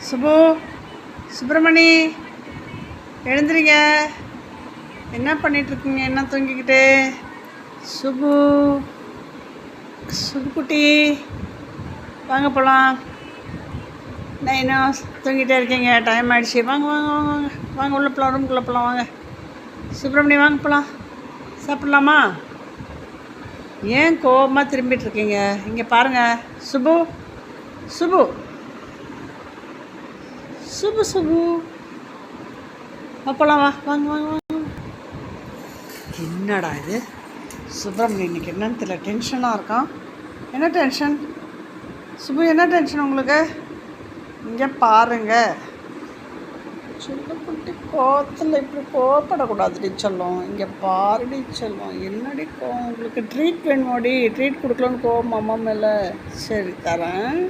சுபு, சுப்பிரமணி, எழுந்துறீங்க. என்ன பண்ணிகிட்ருக்கீங்க? என்ன தூங்கிக்கிட்டு? சுபு, சுபுக்குட்டி, வாங்க போகலாம். நான் இன்னும் தூங்கிட்டே இருக்கீங்க, டைம் ஆகிடுச்சி. வாங்க வாங்க வாங்க வாங்க வாங்க, உள்ளே போகலாம், ரூம்குள்ளே போகலாம். வாங்க சுப்பிரமணி, வாங்க போகலாம். சாப்பிட்லாமா? ஏன் கோபமாக திரும்பிட்டுருக்கீங்க? இங்கே பாருங்கள். சுபு, சுபு, சுபு, சுபு, போகலாம். வா, வாங்க வாங்க வாங்க. என்னடா இது சுப்பிரமணி இன்னைக்கு என்னன்னு தெரியல, டென்ஷனாக இருக்கான். என்ன டென்ஷன் சுபு? என்ன டென்ஷன் உங்களுக்கு? இங்கே பாருங்க, சொல்லப்பட்டு கோத்தில் இப்படி கோவப்படக்கூடாதுடி சொல்லும். இங்கே பாருடி சொல்லும். என்னடி கோவம் உங்களுக்கு? ட்ரீட் வேணுமாடி? ட்ரீட் கொடுக்கலன்னு கோவம் அம்மா மேலே. சரி தரேன்.